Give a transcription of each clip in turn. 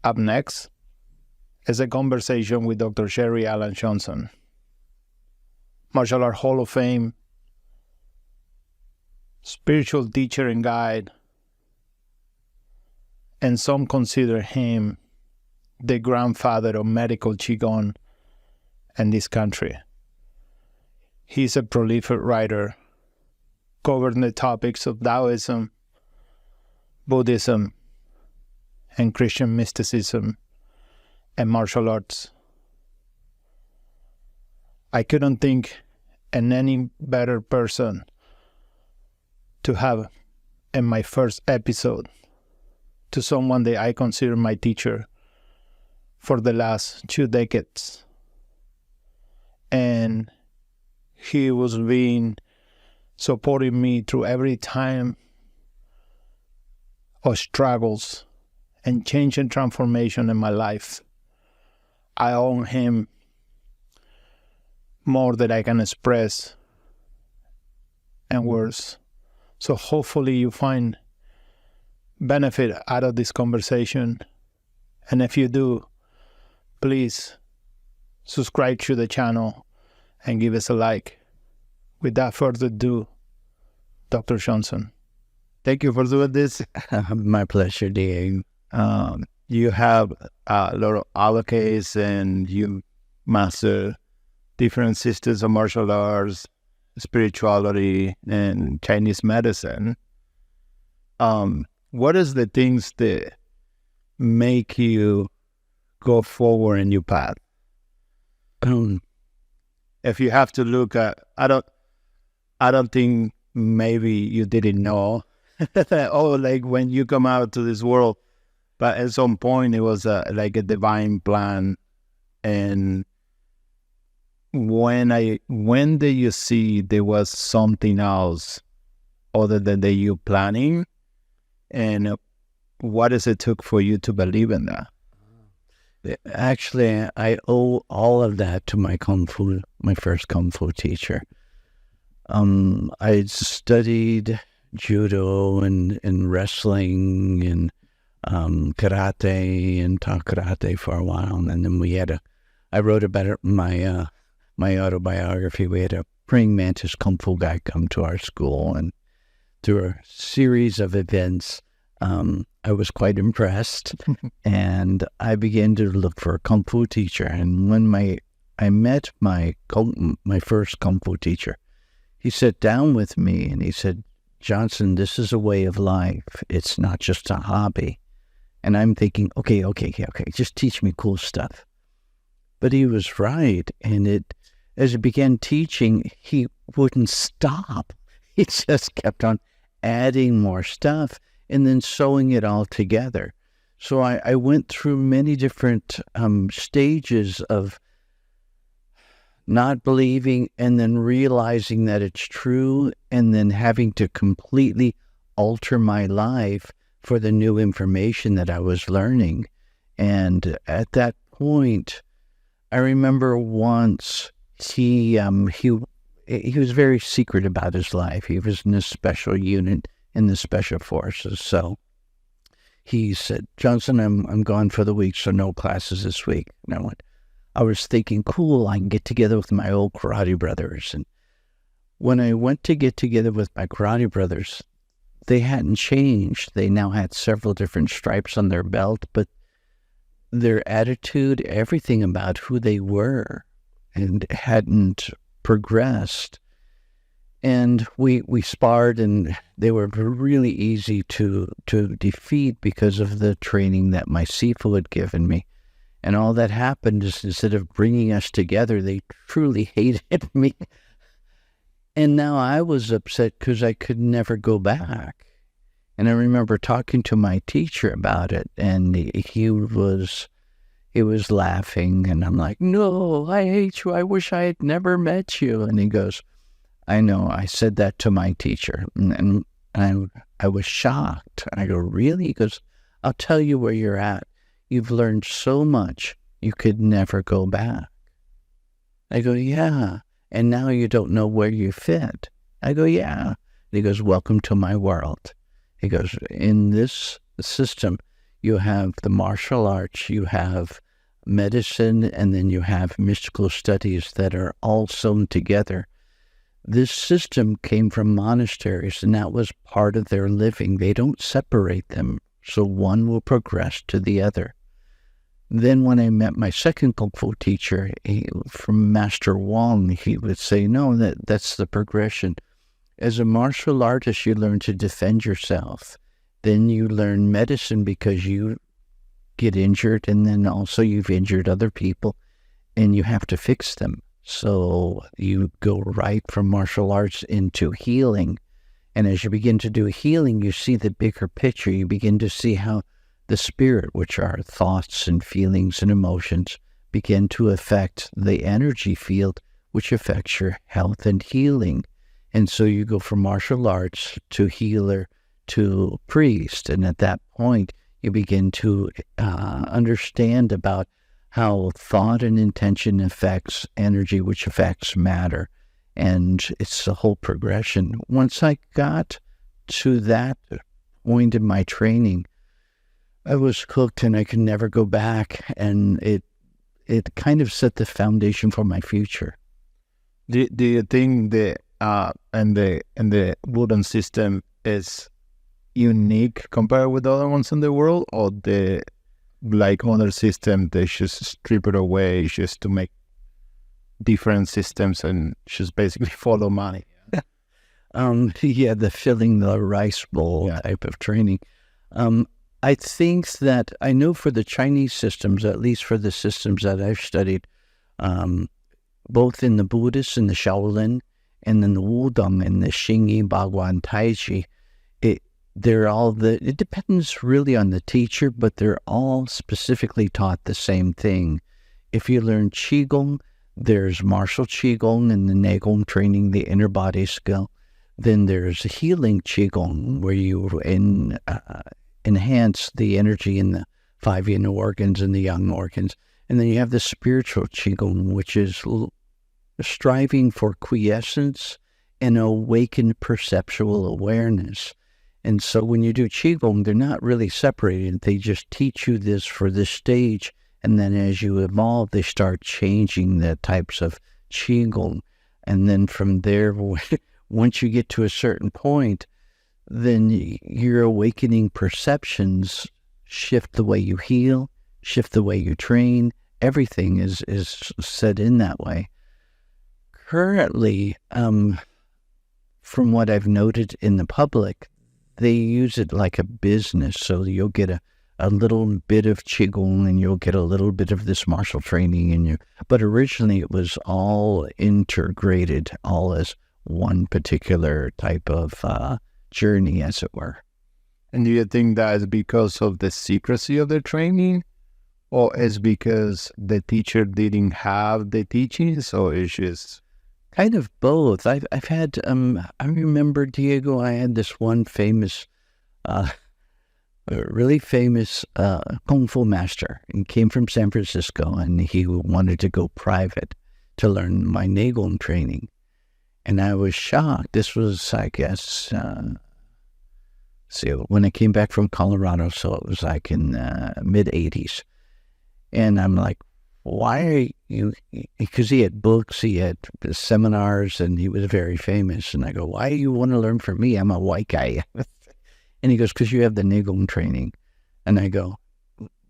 Up next is a conversation with Dr. Sherry Allan Johnson, Martial Art Hall of Fame, spiritual teacher and guide, and some consider him the grandfather of medical Qigong in this country. He's a prolific writer, covering the topics of Daoism, Buddhism, and Christian mysticism and martial arts. I couldn't think of any better person to have in my first episode to someone that I consider my teacher for the last 2 decades. And he was supporting me through every time of struggles and change and transformation in my life. I owe him more than I can express in words. So hopefully you find benefit out of this conversation. And if you do, please subscribe to the channel and give us a like. Without further ado, Dr. Johnson. Thank you for doing this. My pleasure, Diego. You have a lot of advocates and you master different systems of martial arts, spirituality, and Chinese medicine. What is the things that make you go forward in your path? If you have to look at, I don't think maybe you didn't know, oh, like when you come out to this world, but at some point it was like a divine plan. And when did you see there was something else other than that you planning? And what does it took for you to believe in that? Actually, I owe all of that to my first Kung Fu teacher. I studied judo and wrestling and karate and taught karate for a while, and then I wrote about my autobiography. We had a praying mantis Kung Fu guy come to our school, and through a series of events, I was quite impressed, and I began to look for a Kung Fu teacher. And when I met my first Kung Fu teacher, he sat down with me and he said, "Johnson, this is a way of life. It's not just a hobby." And I'm thinking, okay, just teach me cool stuff. But he was right, and as he began teaching, he wouldn't stop. He just kept on adding more stuff and then sewing it all together. So I went through many different stages of not believing and then realizing that it's true, and then having to completely alter my life for the new information that I was learning. And at that point, I remember once he was very secret about his life. He was in a special unit in the special forces. So he said, "Johnson, I'm gone for the week, so no classes this week." And I was thinking, cool, I can get together with my old karate brothers. And when I went to get together with my karate brothers, they hadn't changed. They now had several different stripes on their belt, but their attitude, everything about who they were, and hadn't progressed. And we sparred, and they were really easy to defeat because of the training that my Sifu had given me. And all that happened is, instead of bringing us together, they truly hated me. And now I was upset because I could never go back. And I remember talking to my teacher about it, and he was laughing, and I'm like, "No, I hate you. I wish I had never met you." And he goes, "I know, I said that to my teacher." And I was shocked. I go, "Really?" He goes, "I'll tell you where you're at. You've learned so much, you could never go back." I go, "Yeah. And now you don't know where you fit." I go, "Yeah." And he goes, "Welcome to my world." He goes, "In this system, you have the martial arts, you have medicine, and then you have mystical studies that are all sewn together. This system came from monasteries, and that was part of their living. They don't separate them, so one will progress to the other. Then when I met my second Kung Fu teacher, from Master Wong, he would say, no, that's the progression. As a martial artist, you learn to defend yourself. Then you learn medicine because you get injured, and then also you've injured other people, and you have to fix them. So you go right from martial arts into healing. And as you begin to do healing, you see the bigger picture. You begin to see how the spirit, which are thoughts and feelings and emotions, begin to affect the energy field, which affects your health and healing. And so you go from martial arts to healer to priest. And at that point, you begin to understand about how thought and intention affects energy, which affects matter. And it's the whole progression. Once I got to that point in my training, I was hooked and I could never go back. And it kind of set the foundation for my future. Do you think the Buddhist system is unique compared with other ones in the world, or the like other system they just strip it away just to make different systems and just basically follow money? Yeah, the filling the rice bowl type of training. I think that I know for the Chinese systems, at least for the systems that I've studied, both in the Buddhist and the Shaolin, and then the Wudong and the Xingyi, Baguan, Taiji, it depends really on the teacher, but they're all specifically taught the same thing. If you learn Qigong, there's martial Qigong and the Neigong training, the inner body skill. Then there's healing Qigong, where you enhance the energy in the 5 yin organs and the yang organs. And then you have the spiritual Qigong, which is striving for quiescence and awakened perceptual awareness. And so when you do Qigong, they're not really separated. They just teach you this for this stage. And then as you evolve, they start changing the types of Qigong. And then from there, once you get to a certain point, then your awakening perceptions shift the way you heal, shift the way you train. Everything is set in that way. Currently, from what I've noted in the public, they use it like a business. So you'll get a little bit of Qigong and you'll get a little bit of this martial training. But originally it was all integrated, all as one particular type of journey, as it were. And do you think that is because of the secrecy of the training, or is because the teacher didn't have the teachings, or it's just... Kind of both. I've had, I remember, Diego, I had this one famous, really famous Kung Fu master. He came from San Francisco, and he wanted to go private to learn my Neigong training. And I was shocked. This was, I guess, when I came back from Colorado, so it was like in mid-'80s. And I'm like, why are you, because he had books, he had seminars, and he was very famous. And I go, why do you want to learn from me? I'm a white guy. And he goes, because you have the Neigong training. And I go,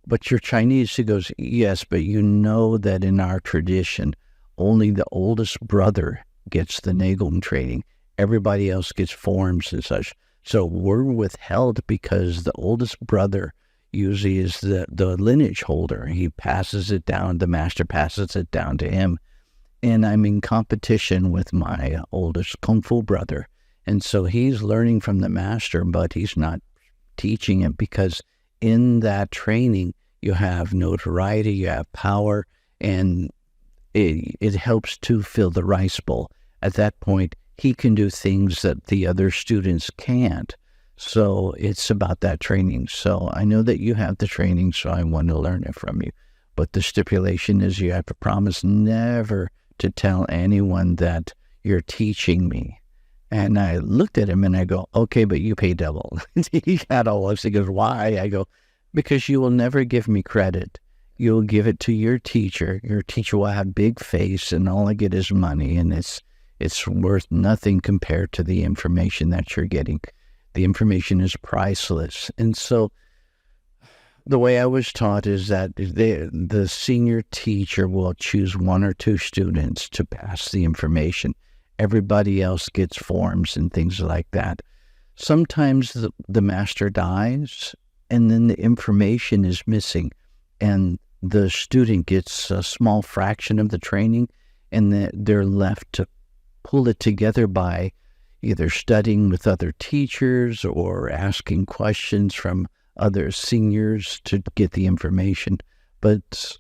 but you're Chinese? He goes, yes, but you know that in our tradition, only the oldest brother gets the Neigong training. Everybody else gets forms and such. So we're withheld because the oldest brother usually is the lineage holder. He passes it down, the master passes it down to him. And I'm in competition with my oldest Kung Fu brother. And so he's learning from the master, but he's not teaching it, because in that training, you have notoriety, you have power, and it helps to fill the rice bowl. At that point, he can do things that the other students can't. So it's about that training. So I know that you have the training, so I want to learn it from you. But the stipulation is you have to promise never to tell anyone that you're teaching me. And I looked at him and I go, okay, but you pay double. He had all this. He goes, why? I go, because you will never give me credit. You'll give it to your teacher. Your teacher will have big face, and all I get is money, and it's worth nothing compared to the information that you're getting. The information is priceless. And so the way I was taught is that the senior teacher will choose 1 or 2 students to pass the information. Everybody else gets forms and things like that. Sometimes the master dies, and then the information is missing, and the student gets a small fraction of the training, and they're left to pull it together by either studying with other teachers or asking questions from other seniors to get the information. But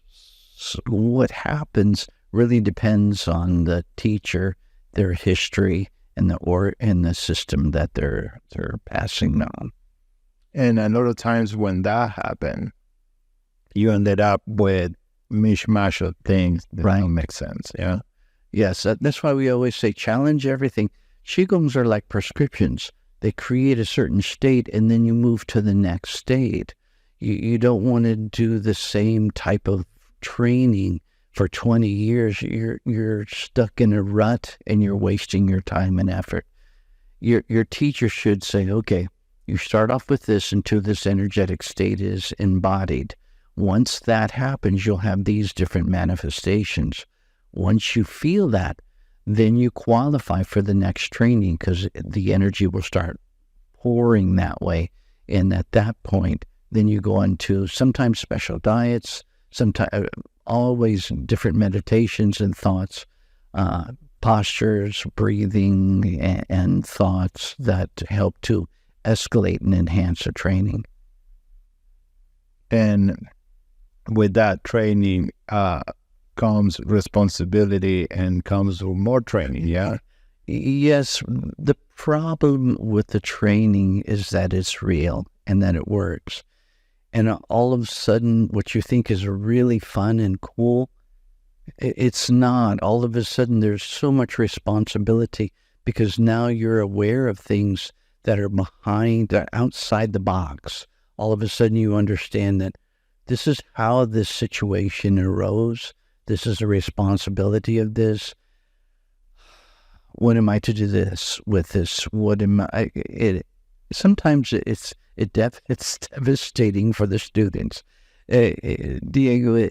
what happens really depends on the teacher, their history, and the system that they're passing on. And a lot of times when that happened, you ended up with mishmash of things that don't make sense. Yeah. Yes, that's why we always say challenge everything. Qigongs are like prescriptions. They create a certain state, and then you move to the next state. You don't want to do the same type of training for 20 years. You're stuck in a rut, and you're wasting your time and effort. Your teacher should say, okay, you start off with this until this energetic state is embodied. Once that happens, you'll have these different manifestations. Once you feel that, then you qualify for the next training, because the energy will start pouring that way. And at that point, then you go into sometimes special diets, sometimes always different meditations and thoughts, postures, breathing, and thoughts that help to escalate and enhance the training. And with that training comes responsibility and comes more training, yeah? Yes, the problem with the training is that it's real and that it works. And all of a sudden, what you think is really fun and cool, it's not. All of a sudden, there's so much responsibility, because now you're aware of things that are outside the box. All of a sudden, you understand that this is how this situation arose. This is the responsibility of this. What am I to do with this? What am I? Sometimes it's devastating for the students. Diego,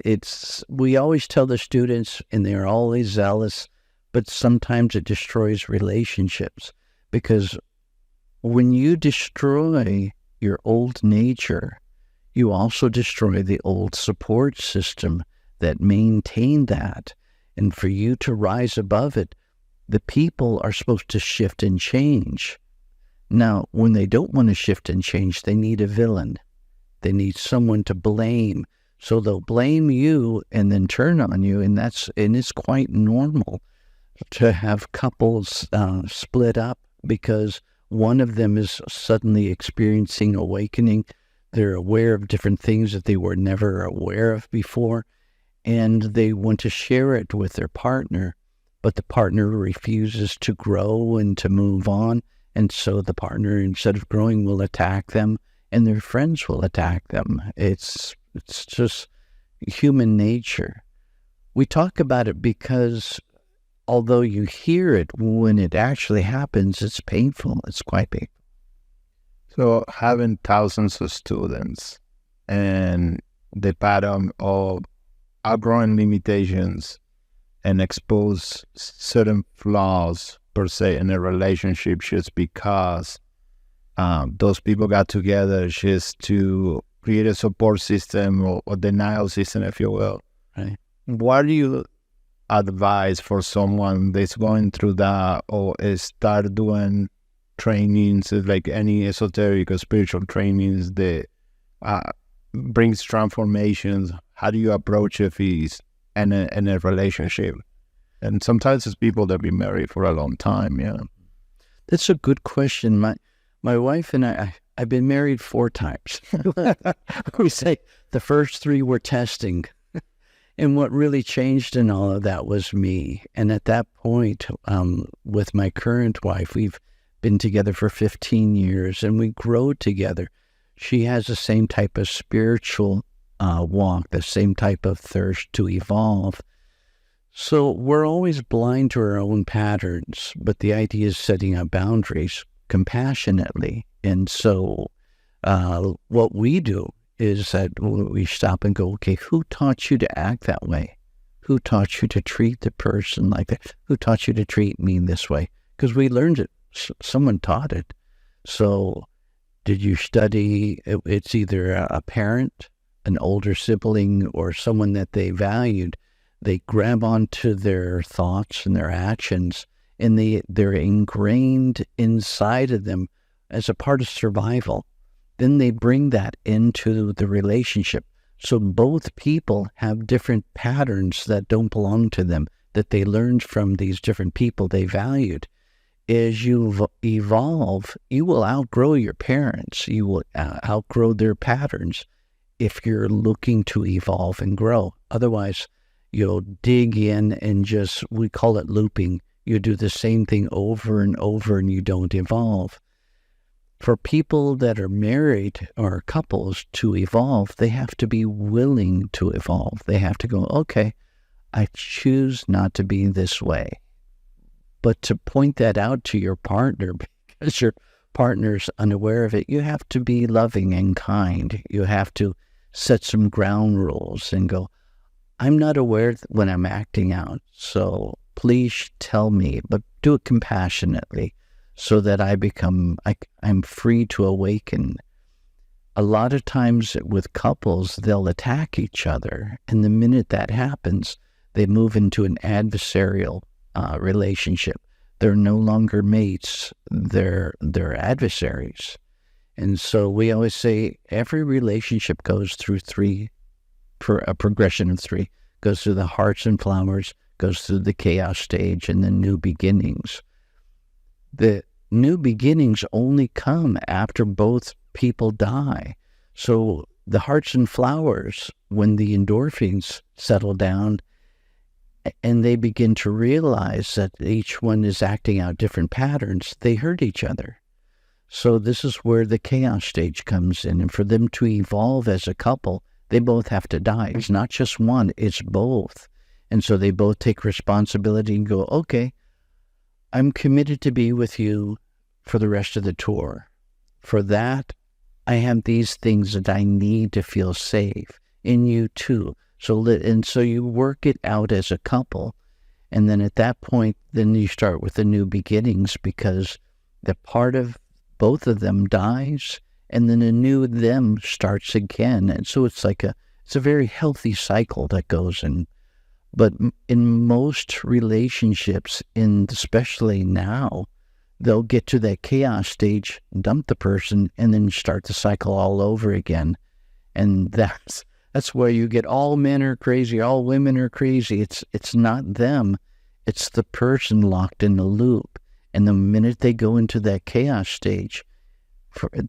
we always tell the students, and they're always zealous, but sometimes it destroys relationships, because when you destroy your old nature, you also destroy the old support system that maintained that. And for you to rise above it, the people are supposed to shift and change. Now, when they don't want to shift and change, they need a villain. They need someone to blame. So they'll blame you and then turn on you, and it's quite normal to have couples split up because one of them is suddenly experiencing awakening. They're aware of different things that they were never aware of before, and they want to share it with their partner, but the partner refuses to grow and to move on. And so the partner, instead of growing, will attack them, and their friends will attack them. It's just human nature. We talk about it because although you hear it, when it actually happens, it's painful. It's quite painful. So having thousands of students and the pattern of outgrowing limitations and expose certain flaws per se in a relationship just because those people got together just to create a support system or denial system, if you will. Right. What do you advise for someone that's going through that or start doing trainings, like any esoteric or spiritual trainings that brings transformations? How do you approach it if he's in a relationship? And sometimes it's people that have been married for a long time, yeah. That's a good question. My wife and I've been married 4 times. We say the first 3 were testing. And what really changed in all of that was me. And at that point, with my current wife, we've been together for 15 years, and we grow together. She has the same type of spiritual walk, the same type of thirst to evolve. So we're always blind to our own patterns, but the idea is setting up boundaries compassionately. And so what we do is that we stop and go, okay, who taught you to act that way? Who taught you to treat the person like that? Who taught you to treat me this way? Because we learned it. Someone taught it. So did you study? It's either a parent, an older sibling, or someone that they valued. They grab onto their thoughts and their actions, and they're ingrained inside of them as a part of survival. Then they bring that into the relationship. So both people have different patterns that don't belong to them, that they learned from these different people they valued. As you evolve, you will outgrow your parents. You will outgrow their patterns if you're looking to evolve and grow. Otherwise, you'll dig in and just, we call it looping. You do the same thing over and over and you don't evolve. For people that are married or couples to evolve, they have to be willing to evolve. They have to go, okay, I choose not to be this way. But to point that out to your partner, because your partner's unaware of it, you have to be loving and kind. You have to set some ground rules and go, I'm not aware when I'm acting out, so please tell me, but do it compassionately so that I'm free to awaken. A lot of times with couples, they'll attack each other, and the minute that happens, they move into an adversarial relationship. They're no longer mates, they're adversaries. And so we always say every relationship goes through for a progression of three, goes through the hearts and flowers, goes through the chaos stage, and the new beginnings. The new beginnings only come after both people die. So the hearts and flowers, when the endorphins settle down and they begin to realize that each one is acting out different patterns, they hurt each other. So this is where the chaos stage comes in. And for them to evolve as a couple, they both have to die. It's not just one, it's both. And so they both take responsibility and go, okay, I'm committed to be with you for the rest of the tour. For that, I have these things that I need to feel safe in you too. So you work it out as a couple. And then at that point, then you start with the new beginnings, because the part of both of them dies, and then a new them starts again. And so it's a very healthy cycle that goes in. But in most relationships, especially now, they'll get to that chaos stage, dump the person, and then start the cycle all over again. And that's where you get all men are crazy, all women are crazy. It's not them. It's the person locked in the loop. And the minute they go into that chaos stage,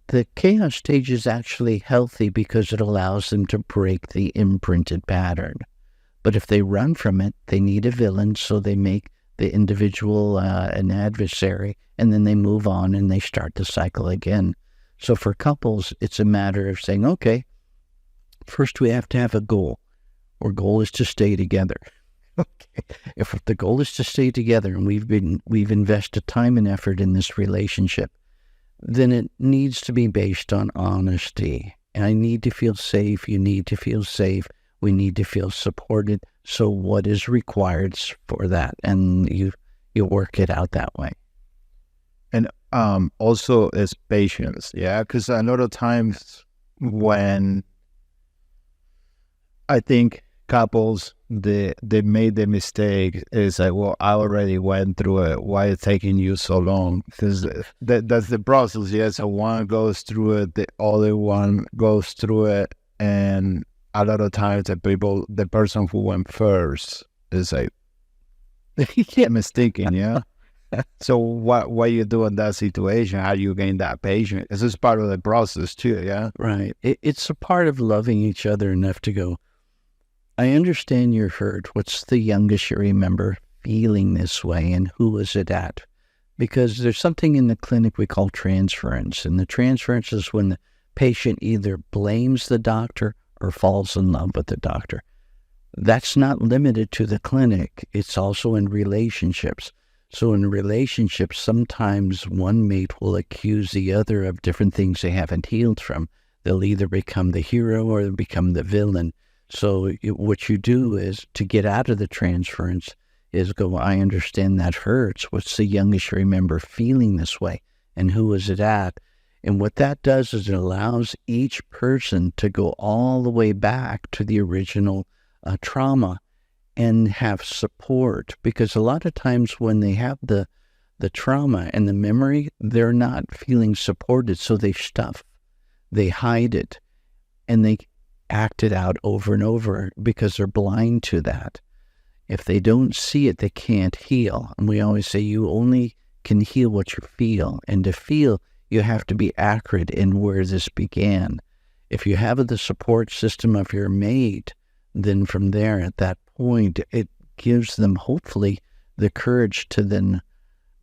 the chaos stage is actually healthy because it allows them to break the imprinted pattern. But if they run from it, they need a villain, so they make the individual an adversary, and then they move on and they start the cycle again. So for couples, it's a matter of saying, okay, first we have to have a goal. Our goal is to stay together. Okay. If the goal is to stay together and we've invested time and effort in this relationship, then it needs to be based on honesty. And I need to feel safe. You need to feel safe. We need to feel supported. So what is required for that? And you work it out that way. And also is patience. Yeah. Because a lot of times when I think couples, they made the mistake is like, well, I already went through it. Why is it taking you so long? Because that's the process. Yes, so one goes through it, the other one goes through it, and a lot of times the person who went first is like mistaken. Yeah. So what you do in that situation? How do you gain that patience? This is part of the process too. Yeah. Right. It's a part of loving each other enough to go, I understand you're hurt. What's the youngest you remember feeling this way, and who was it at? Because there's something in the clinic we call transference, and the transference is when patient either blames the doctor or falls in love with the doctor. That's not limited to the clinic. It's also in relationships. So in relationships, sometimes one mate will accuse the other of different things they haven't healed from. They'll either become the hero or they'll become the villain. So what you do is, to get out of the transference, is go, I understand that hurts. What's the youngest you remember feeling this way? And who was it at? And what that does is it allows each person to go all the way back to the original trauma and have support. Because a lot of times when they have the trauma and the memory, they're not feeling supported. So they stuff, they hide it, and they act it out over and over because they're blind to that. If they don't see it, they can't heal. And we always say you only can heal what you feel. And to feel, you have to be accurate in where this began. If you have the support system of your mate, then from there, at that point, it gives them hopefully the courage to then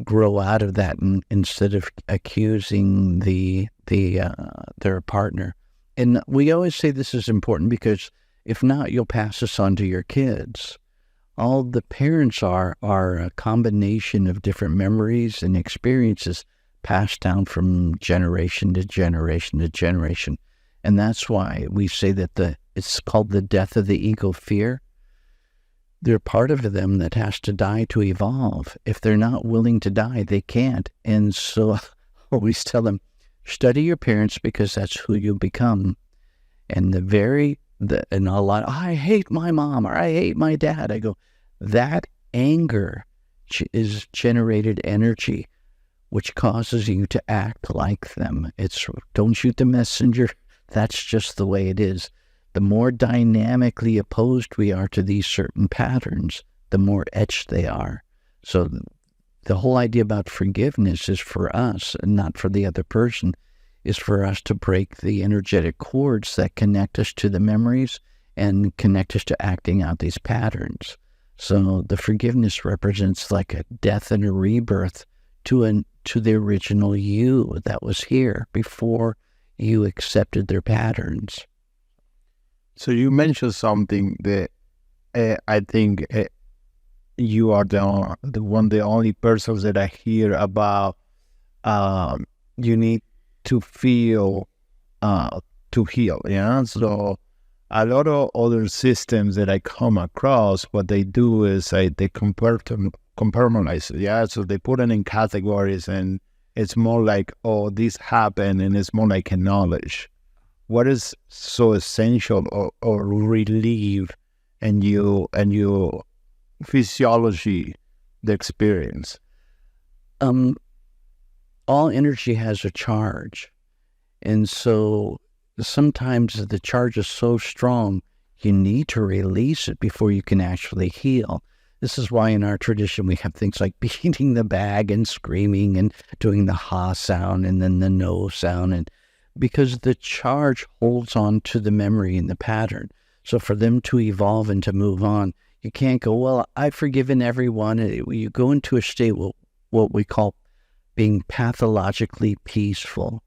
grow out of that, and instead of accusing their partner. And we always say this is important because if not, you'll pass this on to your kids. All the parents are a combination of different memories and experiences passed down from generation to generation to generation. And that's why we say that it's called the death of the ego fear. They're part of them that has to die to evolve. If they're not willing to die, they can't. And so I always tell them, study your parents because that's who you become. And and a lot, I hate my mom or I hate my dad. I go, that anger is generated energy, which causes you to act like them. It's don't shoot the messenger. That's just the way it is. The more dynamically opposed we are to these certain patterns, the more etched they are. So the whole idea about forgiveness is for us and not for the other person, is for us to break the energetic cords that connect us to the memories and connect us to acting out these patterns. So the forgiveness represents like a death and a rebirth to the original you that was here before you accepted their patterns. So you mentioned something that I think you are the only persons that I hear about. You need to feel to heal. Yeah. So a lot of other systems that I come across, what they do is they compartmentalize it. Yeah. So they put it in categories, and it's more like, oh, this happened, and it's more like a knowledge. What is so essential or relieve in your physiology, the experience? All energy has a charge. And so sometimes the charge is so strong, you need to release it before you can actually heal. This is why in our tradition we have things like beating the bag and screaming and doing the ha sound and then the no sound, and because the charge holds on to the memory and the pattern. So for them to evolve and to move on, you can't go, well, I've forgiven everyone. You go into a state, what we call being pathologically peaceful.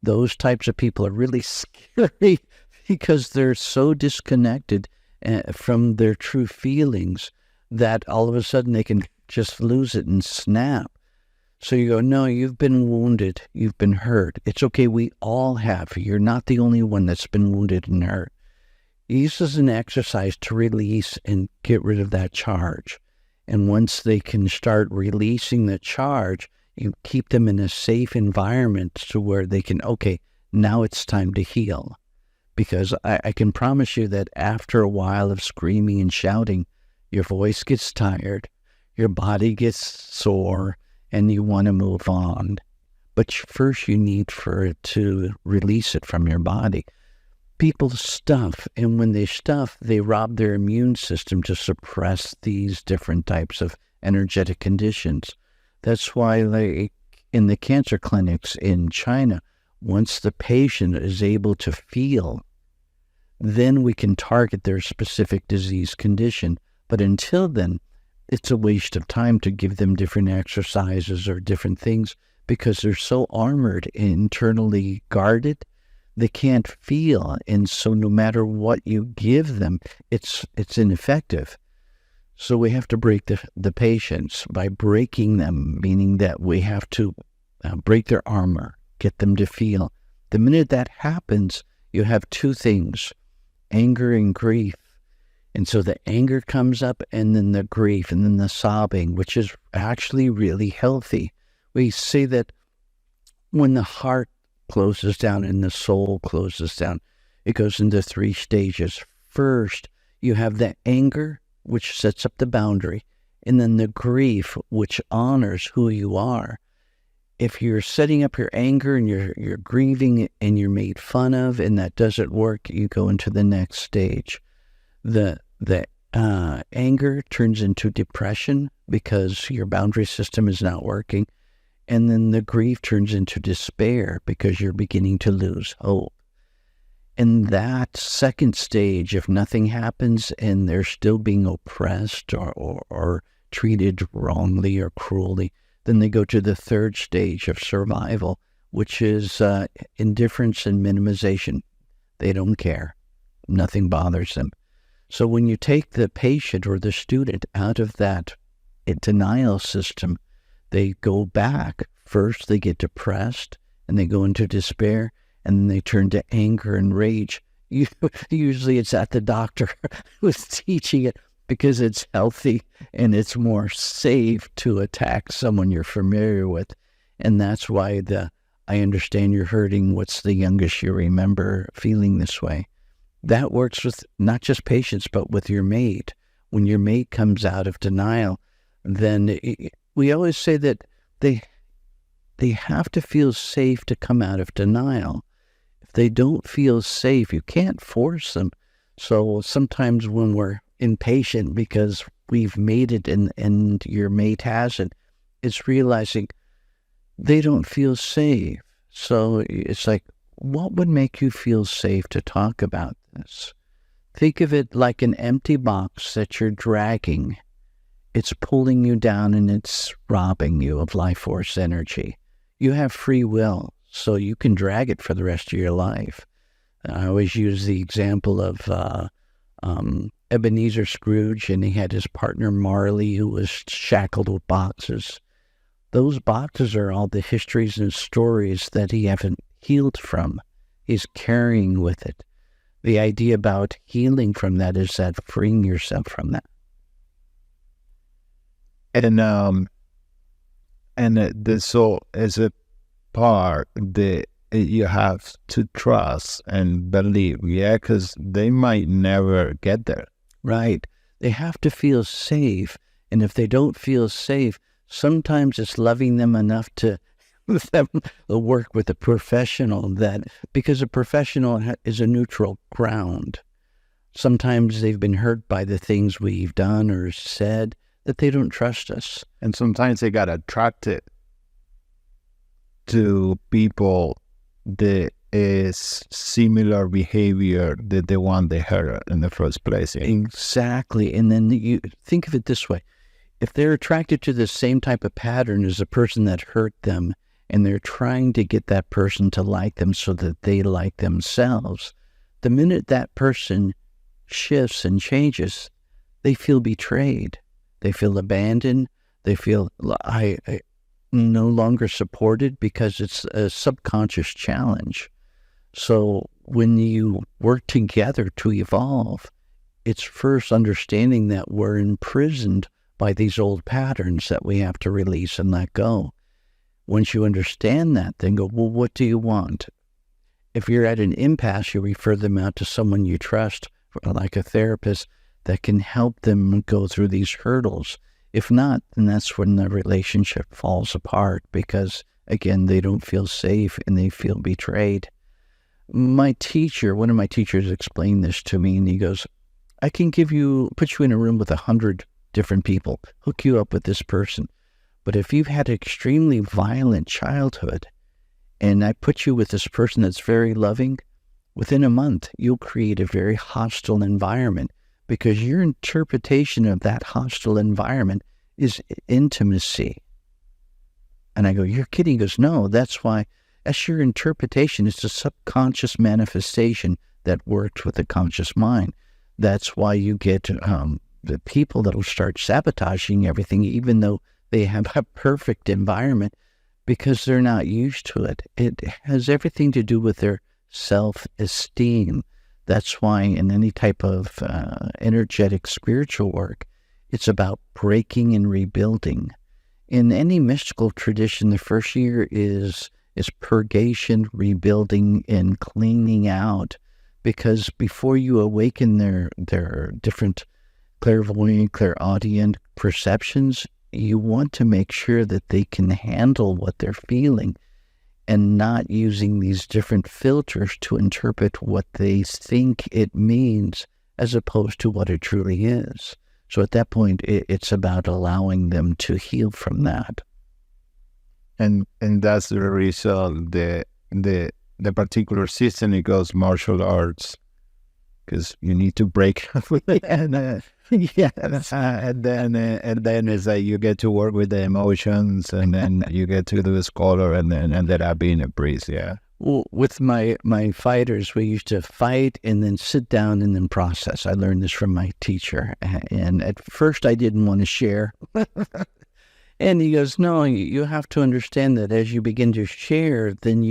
Those types of people are really scary because they're so disconnected from their true feelings that all of a sudden they can just lose it and snap. So you go, no, you've been wounded. You've been hurt. It's okay. We all have. You're not the only one that's been wounded and hurt. Use as an exercise to release and get rid of that charge. And once they can start releasing the charge, you keep them in a safe environment to where they can, okay, now it's time to heal. Because I can promise you that after a while of screaming and shouting, your voice gets tired, your body gets sore, and you want to move on. But first you need for it to release it from your body. People stuff, and when they stuff, they rob their immune system to suppress these different types of energetic conditions. That's why, like in the cancer clinics in China, once the patient is able to feel, then we can target their specific disease condition. But until then, it's a waste of time to give them different exercises or different things because they're so armored and internally guarded They can't feel. And so no matter what you give them, it's ineffective. So we have to break the patience by breaking them, meaning that we have to break their armor, get them to feel. The minute that happens, you have two things, anger and grief. And so the anger comes up, and then the grief, and then the sobbing, which is actually really healthy. We say that when the heart closes down and the soul closes down, it goes into 3 stages. First, you have the anger, which sets up the boundary, and then the grief, which honors who you are. If you're setting up your anger and you're grieving and you're made fun of and that doesn't work, you go into the next stage. The anger turns into depression because your boundary system is not working. And then the grief turns into despair because you're beginning to lose hope. In that second stage, if nothing happens and they're still being oppressed or treated wrongly or cruelly, then they go to the third stage of survival, which is indifference and minimization. They don't care. Nothing bothers them. So when you take the patient or the student out of that denial system, they go back. First, they get depressed, and they go into despair, and then they turn to anger and rage. Usually it's at the doctor who's teaching it because it's healthy and it's more safe to attack someone you're familiar with. And that's why I understand you're hurting. What's the youngest you remember feeling this way? That works with not just patients, but with your mate. When your mate comes out of denial, then we always say that they have to feel safe to come out of denial. If they don't feel safe, you can't force them. So sometimes when we're impatient because we've made it and your mate hasn't, it's realizing they don't feel safe. So it's like, what would make you feel safe to talk about this? Think of it like an empty box that you're dragging. It's pulling you down and it's robbing you of life force energy. You have free will, so you can drag it for the rest of your life. I always use the example of Ebenezer Scrooge, and he had his partner Marley, who was shackled with boxes. Those boxes are all the histories and stories that he haven't healed from. He's carrying with it. The idea about healing from that is that freeing yourself from that. So as a part that you have to trust and believe, because they might never get there. Right. They have to feel safe. And if they don't feel safe, sometimes it's loving them enough to work with a professional, because a professional is a neutral ground. Sometimes they've been hurt by the things we've done or said that they don't trust us. And sometimes they got attracted to people that is similar behavior that the one they hurt in the first place. Exactly. And then you think of it this way. If they're attracted to the same type of pattern as the person that hurt them, and they're trying to get that person to like them so that they like themselves, the minute that person shifts and changes, they feel betrayed. They feel abandoned. They feel I no longer supported because it's a subconscious challenge. So when you work together to evolve, it's first understanding that we're imprisoned by these old patterns that we have to release and let go. Once you understand that, then go, well, what do you want? If you're at an impasse, you refer them out to someone you trust, like a therapist, that can help them go through these hurdles. If not, then that's when the relationship falls apart because, again, they don't feel safe and they feel betrayed. One of my teachers explained this to me, and he goes, I can put you in a room with 100 different people, hook you up with this person. But if you've had an extremely violent childhood and I put you with this person that's very loving, within a month, you'll create a very hostile environment because your interpretation of that hostile environment is intimacy. And I go, you're kidding. He goes, no, that's why That's your interpretation. It's a subconscious manifestation that works with the conscious mind. That's why you get the people that will start sabotaging everything, even though they have a perfect environment, because they're not used to it. It has everything to do with their self-esteem. That's why in any type of energetic spiritual work, it's about breaking and rebuilding. In any mystical tradition, the first year is purgation, rebuilding, and cleaning out, because before you awaken their different clairvoyant, clairaudient perceptions, you want to make sure that they can handle what they're feeling and not using these different filters to interpret what they think it means as opposed to what it truly is. So at that point, it's about allowing them to heal from that. And that's the reason the particular system, it goes martial arts, because you need to break and yes, and then it's like you get to work with the emotions, and then you get to do a scholar, and then ended up being a priest. Yeah. Well, with my fighters, we used to fight and then sit down and then process. I learned this from my teacher, and at first I didn't want to share. And he goes, no, you have to understand that as you begin to share, then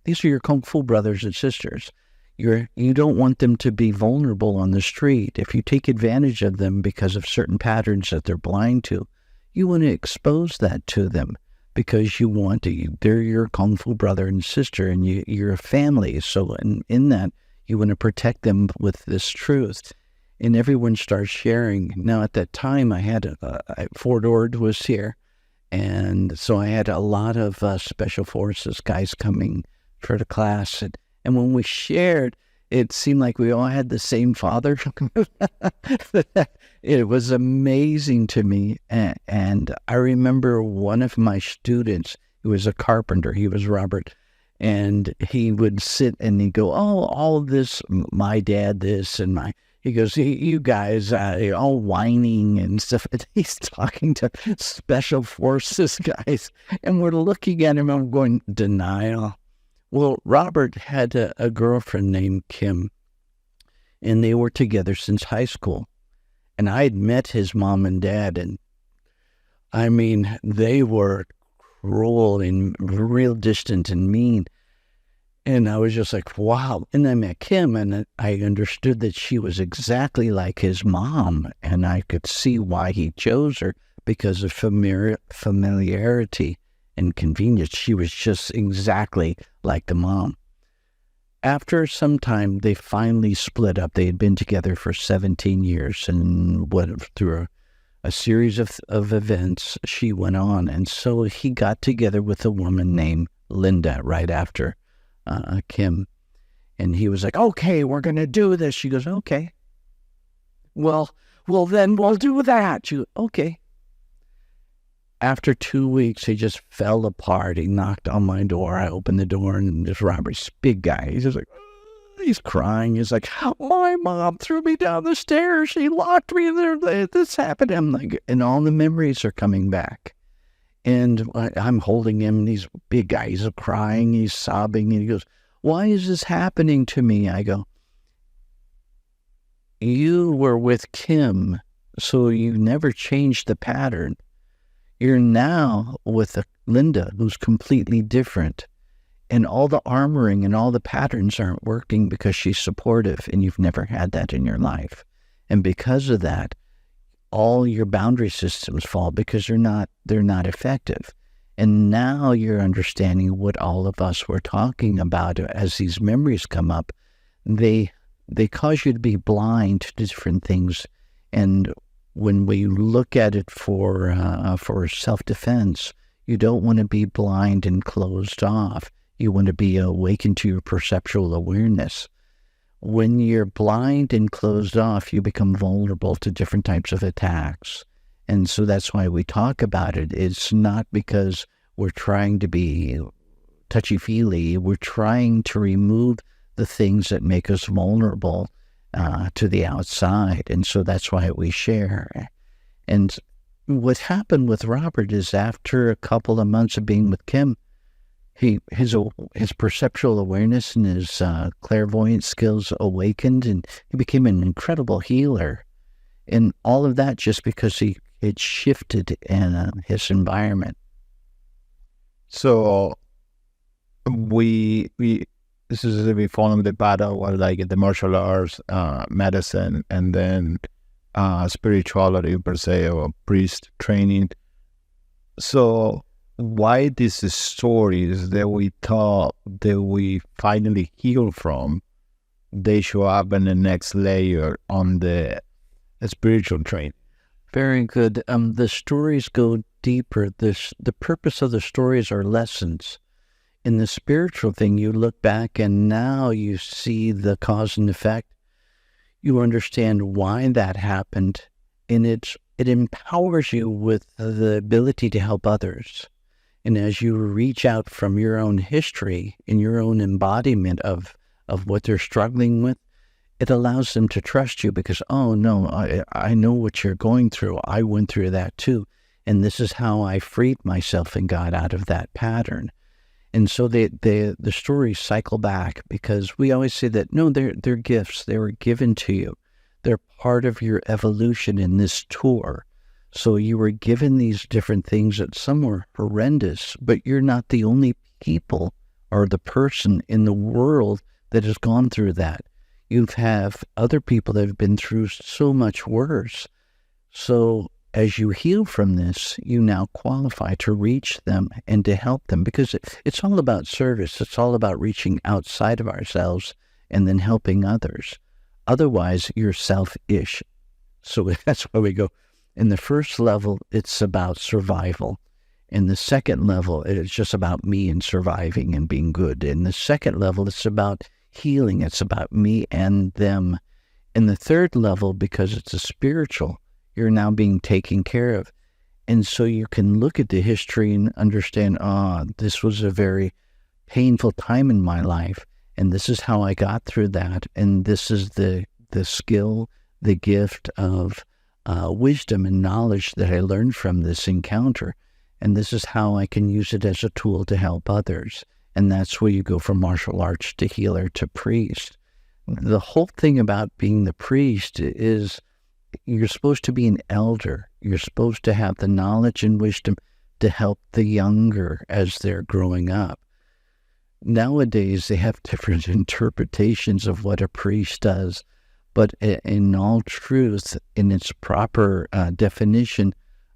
these are your Kung Fu brothers and sisters. You don't want them to be vulnerable on the street. If you take advantage of them because of certain patterns that they're blind to, you want to expose that to them, because they're your Kung Fu brother and sister, and you're a family. So in that, you want to protect them with this truth. And everyone starts sharing. Now, at that time, I had Fort Ord was here. And so I had a lot of special forces guys coming for the class. And when we shared, it seemed like we all had the same father. It was amazing to me. And I remember one of my students, who was a carpenter, he was Robert, and he would sit and he'd go, oh, all of this, my dad, this, and he goes, you guys, you're all whining and stuff. And he's talking to special forces guys. And we're looking at him and we're going, denial. Well, Robert had a girlfriend named Kim, and they were together since high school. And I had met his mom and dad, and I mean, they were cruel and real distant and mean. And I was just like, wow. And I met Kim, and I understood that she was exactly like his mom, and I could see why he chose her, because of familiarity and convenience. She was just exactly like the mom. After some time, they finally split up. They had been together for 17 years, and through a series of events, she went on. And so he got together with a woman named Linda right after Kim. And he was like, okay, we're going to do this. She goes, okay. Well, then we'll do that. She goes, okay. After 2 weeks, he just fell apart. He knocked on my door. I opened the door, and this Robert's big guy. He's just like, he's crying. He's like, my mom threw me down the stairs. She locked me in there. This happened. I'm like, and all the memories are coming back. And I'm holding him, and he's a big guy. He's crying. He's sobbing. And he goes, why is this happening to me? I go, you were with Kim, so you never changed the pattern. You're now with Linda, who's completely different. And all the armoring and all the patterns aren't working because she's supportive, and you've never had that in your life. And because of that, all your boundary systems fall because they're not effective. And now you're understanding what all of us were talking about as these memories come up. They cause you to be blind to different things. And when we look at it for self-defense, you don't want to be blind and closed off. You want to be awakened to your perceptual awareness. When you're blind and closed off, you become vulnerable to different types of attacks. And so that's why we talk about it. It's not because we're trying to be touchy-feely. We're trying to remove the things that make us vulnerable to the outside. And so that's why we share. And what happened with Robert is after a couple of months of being with Kim, his perceptual awareness and his clairvoyant skills awakened, and he became an incredible healer. And all of that just because it shifted in his environment. So we this is we following the path of like the martial arts, medicine, and then spirituality per se, or priest training. So why these stories that we thought that we finally heal from, they show up in the next layer on the spiritual training? Very good. The stories go deeper. The purpose of the stories are lessons. In the spiritual thing, you look back and now you see the cause and effect. You understand why that happened, and it empowers you with the ability to help others. And as you reach out from your own history and your own embodiment of what they're struggling with, it allows them to trust you because, oh no, I know what you're going through. I went through that too. And this is how I freed myself and got out of that pattern. And so the stories cycle back, because we always say that, no, they're gifts. They were given to you. They're part of your evolution in this tour. So you were given these different things that some were horrendous, but you're not the only people or the person in the world that has gone through that. You have other people that have been through so much worse. So as you heal from this, you now qualify to reach them and to help them, because it's all about service. It's all about reaching outside of ourselves and then helping others. Otherwise, you're selfish. So that's why we go, in the first level, it's about survival. In the second level, it's just about me and surviving and being good. In the second level, it's about healing. It's about me and them. In the third level, because it's a spiritual, you're now being taken care of. And so you can look at the history and understand, this was a very painful time in my life, and this is how I got through that. And this is the skill, the gift of wisdom and knowledge that I learned from this encounter. And this is how I can use it as a tool to help others. And that's where you go from martial arts to healer to priest. The whole thing about being the priest is you're supposed to be an elder. You're supposed to have the knowledge and wisdom to help the younger as they're growing up. Nowadays, they have different interpretations of what a priest does. But in all truth, in its proper definition,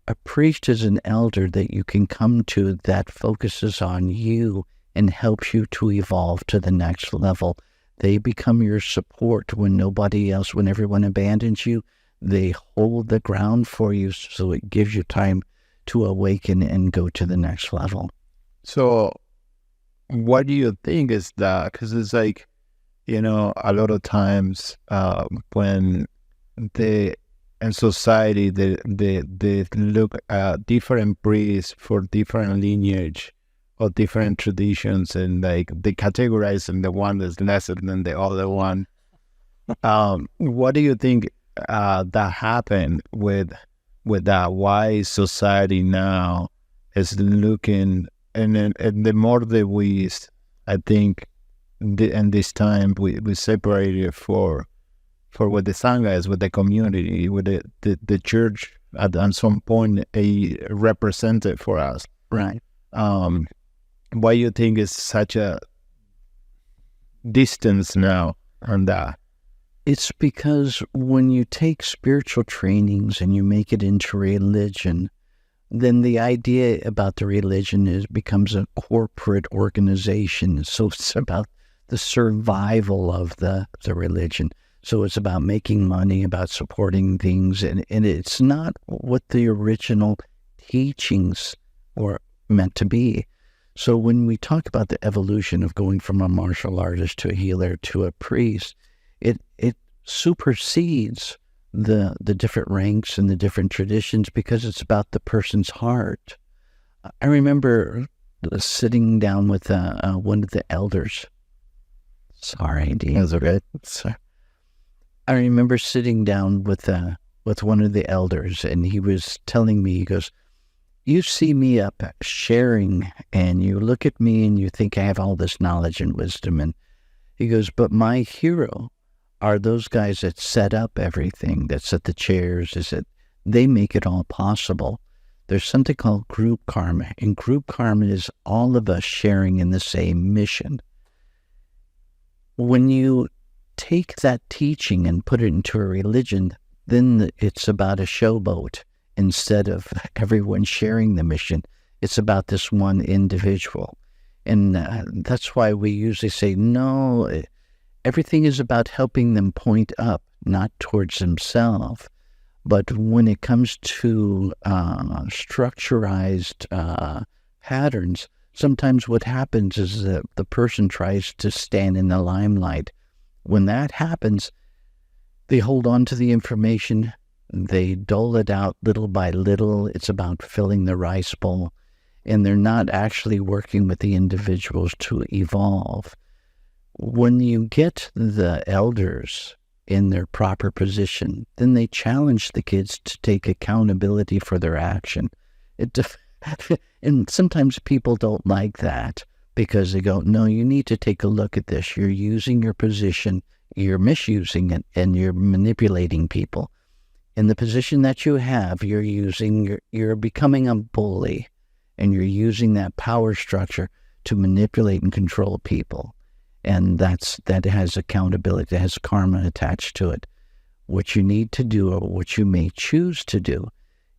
a priest is an elder that you can come to that focuses on you and helps you to evolve to the next level. They become your support when nobody else, when everyone abandons you. They hold the ground for you, so it gives you time to awaken and go to the next level. So what do you think is that? Because it's like, a lot of times when in society, they look at different priests for different lineage or different traditions, and like they categorize them, the one that's lesser than the other one. What do you think that happened with that? Why society now is looking, and the more that we, I think, in this time we separated for with the sanghas, with the community, with the church at some point represented for us. Right. Why you think it's such a distance now on that? It's because when you take spiritual trainings and you make it into religion, then the idea about the religion becomes a corporate organization. So it's about the survival of the religion. So it's about making money, about supporting things, and it's not what the original teachings were meant to be. So when we talk about the evolution of going from a martial artist to a healer to a priest, it supersedes the different ranks and the different traditions, because it's about the person's heart. I remember sitting down with one of the elders. Sorry, Dean. That's okay. Sorry. I remember sitting down with one of the elders, and he was telling me, he goes, you see me up sharing, and you look at me and you think I have all this knowledge and wisdom. And he goes, but my hero are those guys that set up everything, that set the chairs, they make it all possible. There's something called group karma, and group karma is all of us sharing in the same mission. When you take that teaching and put it into a religion, then it's about a showboat. Instead of everyone sharing the mission, it's about this one individual. And that's why we usually say, no, everything is about helping them point up, not towards themselves. But when it comes to structurized patterns, sometimes what happens is that the person tries to stand in the limelight. When that happens, they hold on to the information, they dole it out little by little. It's about filling the rice bowl, and they're not actually working with the individuals to evolve. When you get the elders in their proper position, then they challenge the kids to take accountability for their action. And sometimes people don't like that because they go, no, you need to take a look at this. You're using your position, you're misusing it, and you're manipulating people. In the position that you have, you're becoming a bully, and you're using that power structure to manipulate and control people. And that has accountability, that has karma attached to it. What you need to do, or what you may choose to do,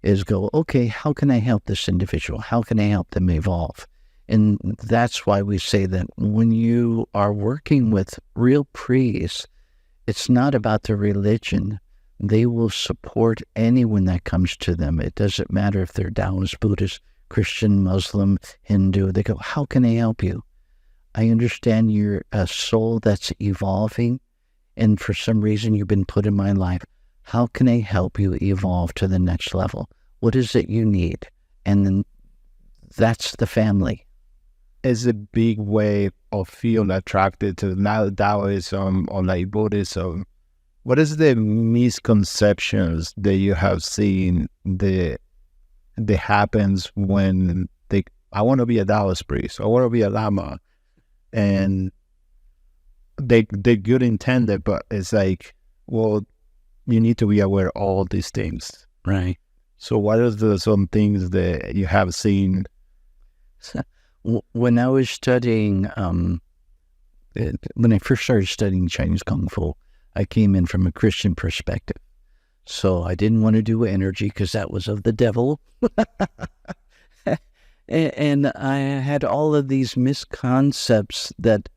is go, okay, how can I help this individual? How can I help them evolve? And that's why we say that when you are working with real priests, it's not about the religion. They will support anyone that comes to them. It doesn't matter if they're Daoist, Buddhist, Christian, Muslim, Hindu. They go, how can I help you? I understand you're a soul that's evolving, and for some reason you've been put in my life. How can I help you evolve to the next level? What is it you need? And then that's the family. It's a big way of feeling attracted to now Daoism or like Buddhism. What is the misconceptions that you have seen that happens when I want to be a Daoist priest, I want to be a Lama, and they good intended, but it's like, well, you need to be aware of all these things. Right. So what are some things that you have seen? When I was studying, when I first started studying Chinese Kung Fu, I came in from a Christian perspective. So I didn't want to do energy because that was of the devil. And I had all of these misconceptions that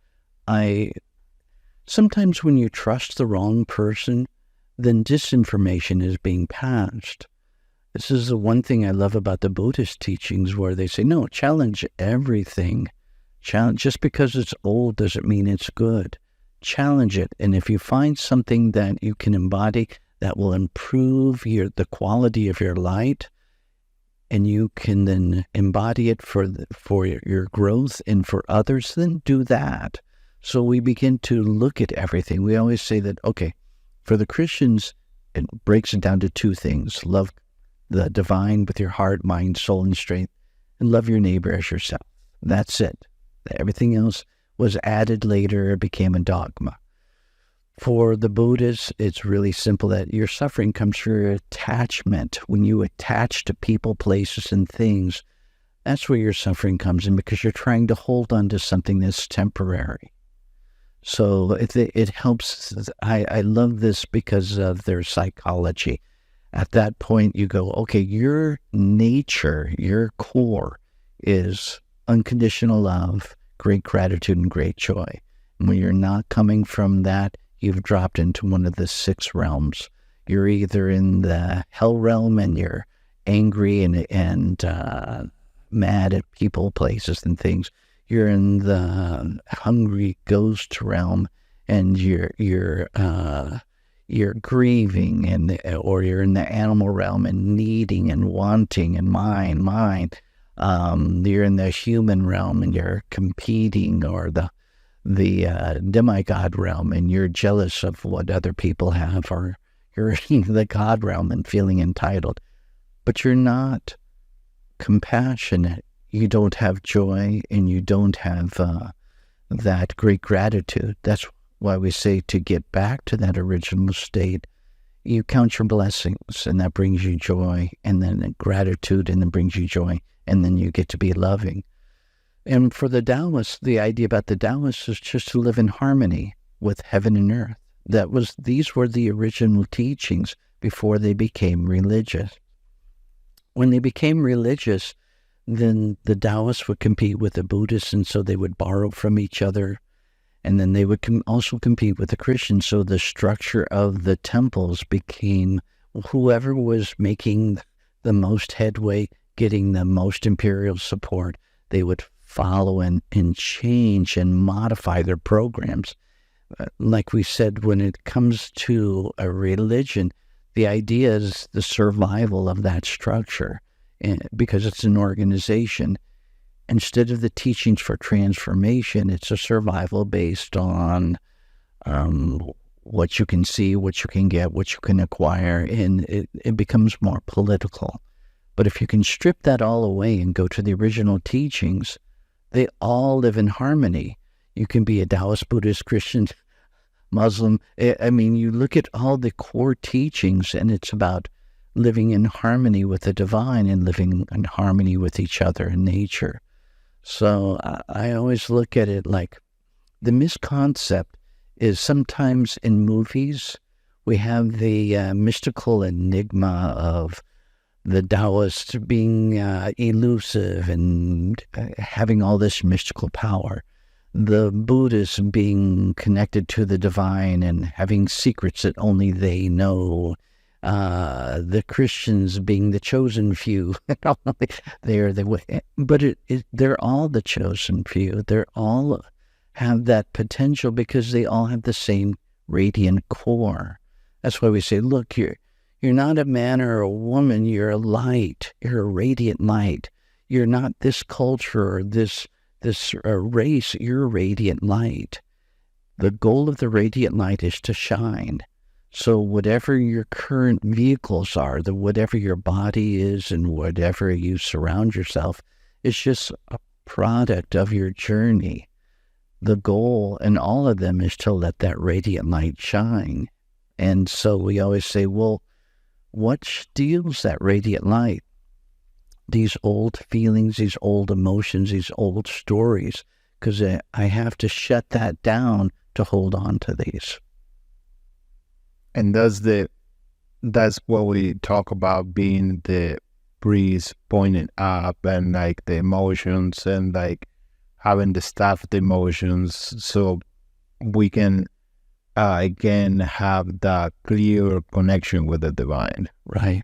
sometimes when you trust the wrong person, then disinformation is being passed. This is the one thing I love about the Buddhist teachings, where they say, no, challenge everything. Just because it's old doesn't mean it's good. Challenge it. And if you find something that you can embody that will improve the quality of your light, and you can then embody it for your growth and for others, then do that. So we begin to look at everything. We always say that, okay, for the Christians, it breaks it down to two things. Love the divine with your heart, mind, soul, and strength, and love your neighbor as yourself. That's it. Everything else was added later, it became a dogma. For the Buddhists, it's really simple that your suffering comes from your attachment. When you attach to people, places, and things, that's where your suffering comes in, because you're trying to hold on to something that's temporary. So it helps. I love this because of their psychology. At that point, you go, okay, your nature, your core is unconditional love, great gratitude, and great joy. And when you're not coming from that, you've dropped into one of the 6 realms. You're either in the hell realm and you're angry and mad at people, places, and things. You're in the hungry ghost realm and you're grieving, or you're in the animal realm and needing and wanting and mine. You're in the human realm and you're competing, or the demigod realm and you're jealous of what other people have, or you're in the God realm and feeling entitled. But you're not compassionate, you don't have joy, and you don't have that great gratitude. That's why we say to get back to that original state, you count your blessings, and that brings you joy, and then gratitude, and then brings you joy, and then you get to be loving. And for the Taoists, the idea about the Taoists is just to live in harmony with heaven and earth. These were the original teachings before they became religious. When they became religious, then the Taoists would compete with the Buddhists, and so they would borrow from each other. And then they would also compete with the Christians. So the structure of the temples became whoever was making the most headway, getting the most imperial support, they would follow and change and modify their programs. Like we said, when it comes to a religion, the idea is the survival of that structure, because it's an organization. Instead of the teachings for transformation, it's a survival based on what you can see, what you can get, what you can acquire, and it becomes more political. But if you can strip that all away and go to the original teachings, they all live in harmony. You can be a Taoist, Buddhist, Christian, Muslim. I mean, you look at all the core teachings, and it's about living in harmony with the divine and living in harmony with each other and nature. So I always look at it like the misconcept is sometimes in movies, we have the mystical enigma of the Taoists being elusive and having all this mystical power. The Buddhists being connected to the divine and having secrets that only they know. The Christians being the chosen few. They're all the chosen few. They all have that potential because they all have the same radiant core. That's why we say, look, you're not a man or a woman, you're a light. You're a radiant light. You're not this culture or this race, you're a radiant light. The goal of the radiant light is to shine. So whatever your current vehicles are, whatever your body is and whatever you surround yourself, is just a product of your journey. The goal in all of them is to let that radiant light shine. And so we always say, well, what steals that radiant light? These old feelings, these old emotions, these old stories, because I have to shut that down to hold on to these. And that's what we talk about, being the breeze pointing up, and like the emotions, and like having the staffed emotions, so we can again have that clear connection with the divine. Right.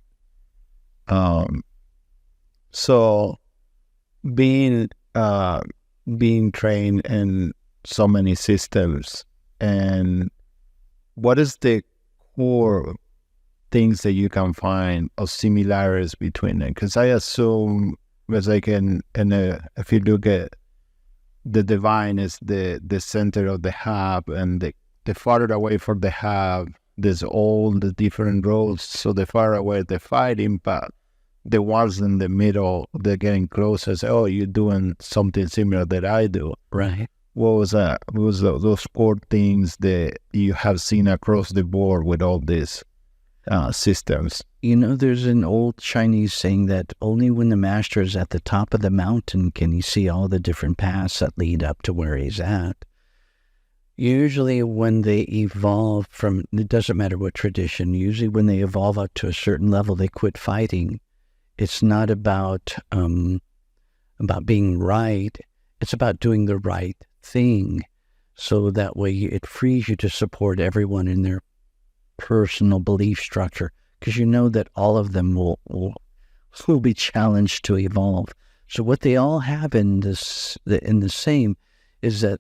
So being trained in so many systems, and what is the core things that you can find of similarities between them? Because I assume, if you look at the divine is the center of the hub, and the farther away from the hub, there's all the different roles. So the farther away they're fighting, but the ones in the middle, they're getting closer. Say, oh, you're doing something similar that I do. Right. What was that? What was those core things that you have seen across the board with all these systems? You know, there's an old Chinese saying that only when the master is at the top of the mountain can he see all the different paths that lead up to where he's at. Usually when they evolve from, it doesn't matter what tradition, usually when they evolve up to a certain level, they quit fighting. It's not about being right. It's about doing the right thing. So that way it frees you to support everyone in their personal belief structure, because you know that all of them will be challenged to evolve. So what they all have in the same is that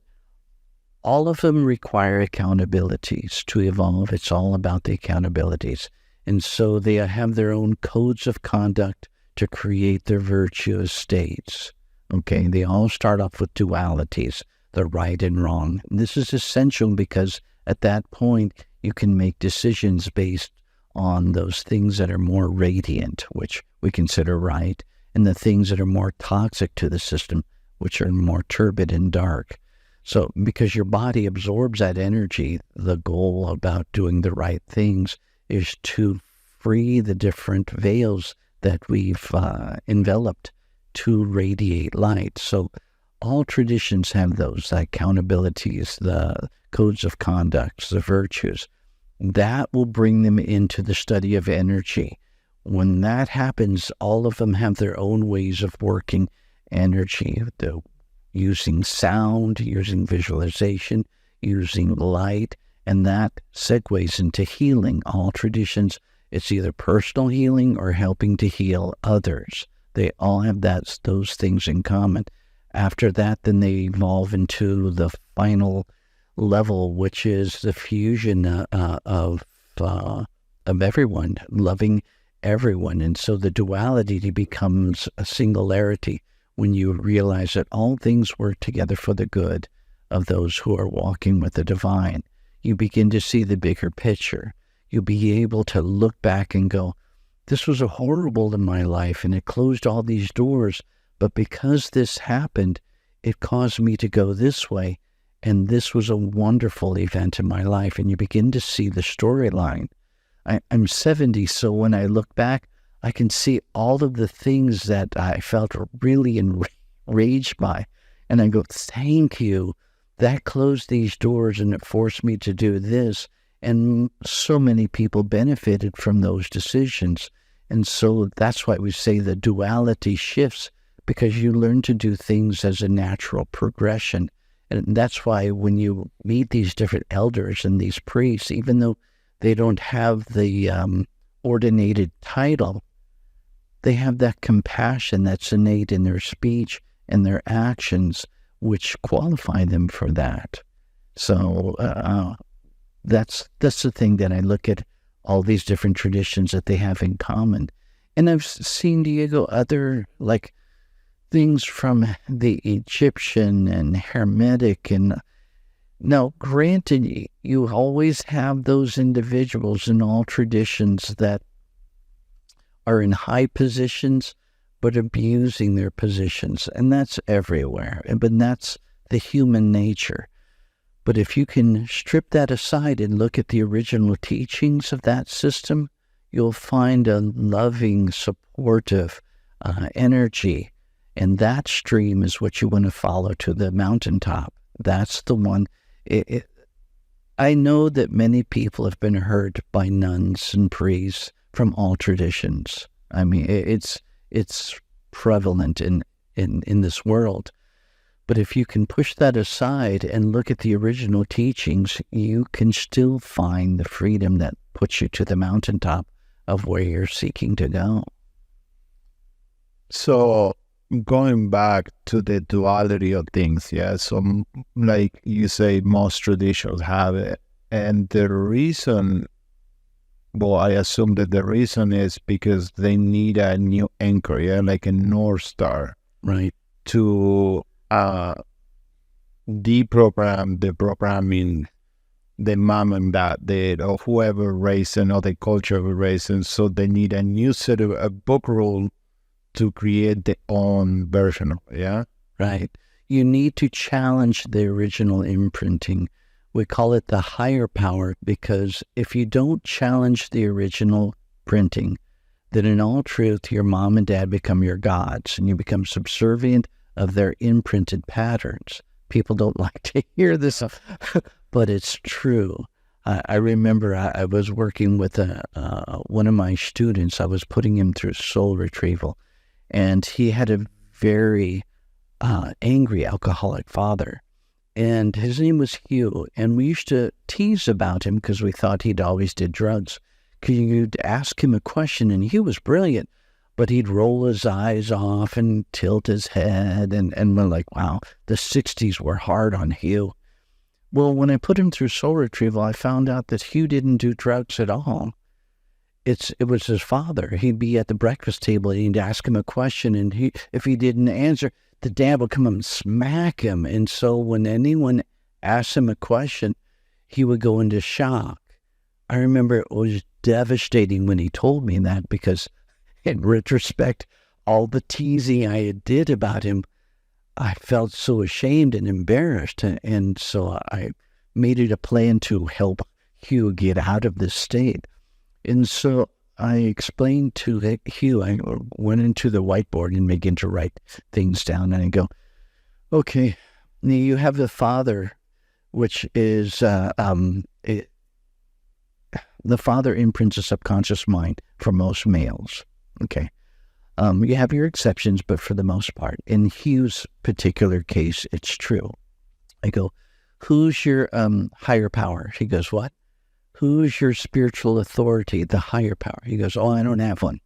all of them require accountabilities to evolve. It's all about the accountabilities. And so they have their own codes of conduct to create their virtuous states. Okay, they all start off with dualities, the right and wrong. This is essential because at that point, you can make decisions based on those things that are more radiant, which we consider right, and the things that are more toxic to the system, which are more turbid and dark. So because your body absorbs that energy, the goal about doing the right things is to free the different veils that we've enveloped to radiate light. So all traditions have those, the accountabilities, the codes of conduct, the virtues. That will bring them into the study of energy. When that happens, all of them have their own ways of working energy, using sound, using visualization, using light, and that segues into healing. All traditions, it's either personal healing or helping to heal others. They all have those things in common. After that, then they evolve into the final level, which is the fusion of everyone, loving everyone. And so the duality becomes a singularity when you realize that all things work together for the good of those who are walking with the divine. You begin to see the bigger picture. You'll be able to look back and go, this was a horrible in my life and it closed all these doors, but because this happened, it caused me to go this way, and this was a wonderful event in my life. And you begin to see the storyline. I'm 70, so when I look back, I can see all of the things that I felt really enraged by. And I go, thank you. That closed these doors and it forced me to do this. And so many people benefited from those decisions. And so that's why we say the duality shifts, because you learn to do things as a natural progression. And that's why when you meet these different elders and these priests, even though they don't have the ordinated title, they have that compassion that's innate in their speech and their actions, which qualify them for that. So that's the thing that I look at all these different traditions that they have in common. And I've seen, Diego, other like things from the Egyptian and Hermetic. And now, granted, you always have those individuals in all traditions that are in high positions, but abusing their positions. And that's everywhere. But that's the human nature. But if you can strip that aside and look at the original teachings of that system, you'll find a loving, supportive energy. And that stream is what you want to follow to the mountaintop. That's the one. I know that many people have been hurt by nuns and priests from all traditions. I mean, it's prevalent in this world. But if you can push that aside and look at the original teachings, you can still find the freedom that puts you to the mountaintop of where you're seeking to go. So going back to the duality of things, yeah, so like you say, most traditions have it. And the reason, well, I assume that the reason is because they need a new anchor, yeah, like a North Star. Right. To deprogram the programming the mom and dad did, or whoever raised them, or the culture of raising. So they need a new set of a book rule to create their own version of it, yeah? Right. You need to challenge the original imprinting. We call it the higher power, because if you don't challenge the original printing, then in all truth, your mom and dad become your gods, and you become subservient of their imprinted patterns. People don't like to hear this, but it's true. I remember I was working with one of my students. I was putting him through soul retrieval, and he had a very angry alcoholic father, and his name was Hugh, and we used to tease about him because we thought he'd always did drugs. Because you'd ask him a question, and he was brilliant, but he'd roll his eyes off and tilt his head, and we're like, wow, the 60s were hard on Hugh. Well, when I put him through soul retrieval, I found out that Hugh didn't do drugs at all. It was his father. He'd be at the breakfast table, and he'd ask him a question, and if he didn't answer, the dad would come up and smack him. And so when anyone asked him a question, he would go into shock. I remember it was devastating when he told me that, because in retrospect, all the teasing I did about him, I felt so ashamed and embarrassed. And so I made it a plan to help Hugh get out of this state. And so I explained to Hugh, I went into the whiteboard and began to write things down. And I go, okay, you have the father, which is, the father imprints a subconscious mind for most males. Okay. You have your exceptions, but for the most part, in Hugh's particular case, it's true. I go, who's your higher power? He goes, what? Who's your spiritual authority, the higher power? He goes, oh, I don't have one.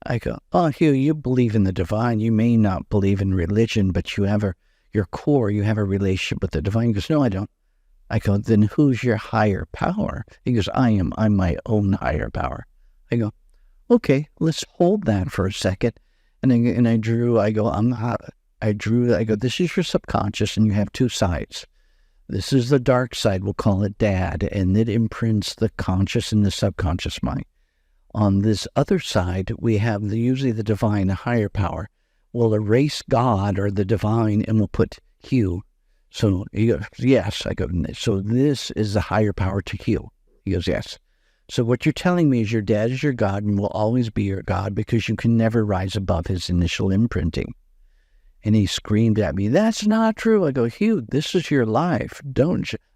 I go, oh, Hugh, you believe in the divine. You may not believe in religion, but you have your core, you have a relationship with the divine. He goes, no, I don't. I go, then who's your higher power? He goes, I'm my own higher power. I go, okay, let's hold that for a second. And I drew, I go, this is your subconscious, and you have two sides. This is the dark side, we'll call it Dad, and it imprints the conscious and the subconscious mind. On this other side, we have usually the divine, a higher power. We'll erase God or the divine, and we'll put Hugh. So he goes, yes. I go, so this is the higher power to Hugh. He goes, yes. So what you're telling me is your dad is your God and will always be your God because you can never rise above his initial imprinting. And he screamed at me, that's not true. I go, Hugh, this is your life.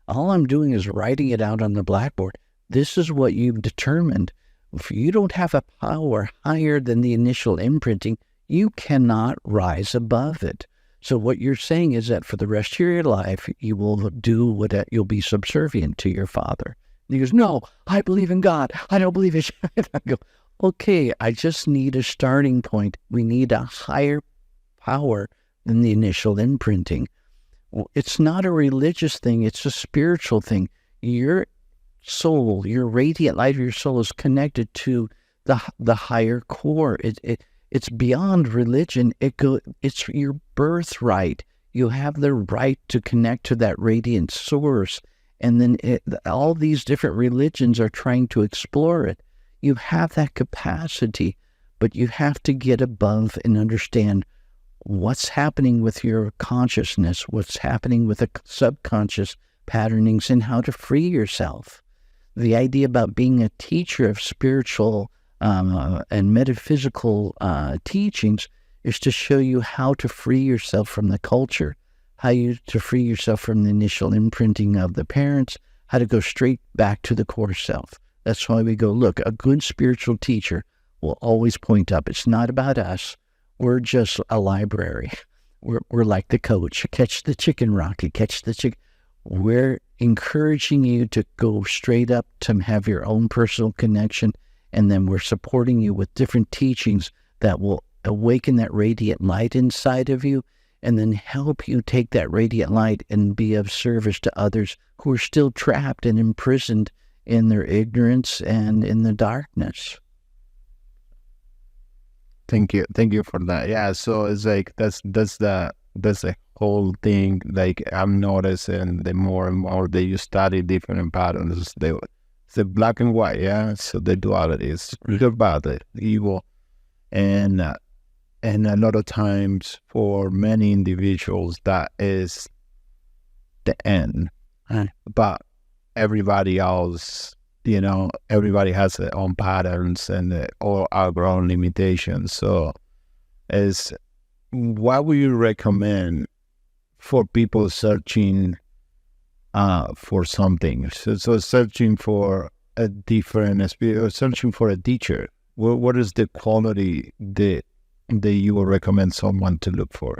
All I'm doing is writing it out on the blackboard. This is what you've determined. If you don't have a power higher than the initial imprinting, you cannot rise above it. So what you're saying is that for the rest of your life, you will you'll be subservient to your father. And he goes, no, I believe in God. I don't believe it. I go, okay, I just need a starting point. We need a higher power than the initial imprinting. It's not a religious thing. It's a spiritual thing. Your soul, your radiant light of your soul is connected to the higher core. It's beyond religion. It's your birthright. You have the right to connect to that radiant source. And then all these different religions are trying to explore it. You have that capacity, but you have to get above and understand what's happening with your consciousness, what's happening with the subconscious patternings, and how to free yourself. The idea about being a teacher of spiritual and metaphysical teachings is to show you how to free yourself from the culture, to free yourself from the initial imprinting of the parents, how to go straight back to the core self. That's why we go, look, a good spiritual teacher will always point up. It's not about us. We're just a library. We're like the coach. Catch the chicken, Rocky. Catch the chicken. We're encouraging you to go straight up to have your own personal connection, and then we're supporting you with different teachings that will awaken that radiant light inside of you, and then help you take that radiant light and be of service to others who are still trapped and imprisoned in their ignorance and in the darkness. Thank you for that. Yeah, so it's like that's the whole thing. Like I'm noticing, the more and more that you study different patterns, the black and white. Yeah, so the duality is good, bad, the evil, and a lot of times for many individuals that is the end. But everybody else, everybody has their own patterns and all our own limitations. So what would you recommend for people searching for something? So searching for a different experience, searching for a teacher. What is the quality that you would recommend someone to look for?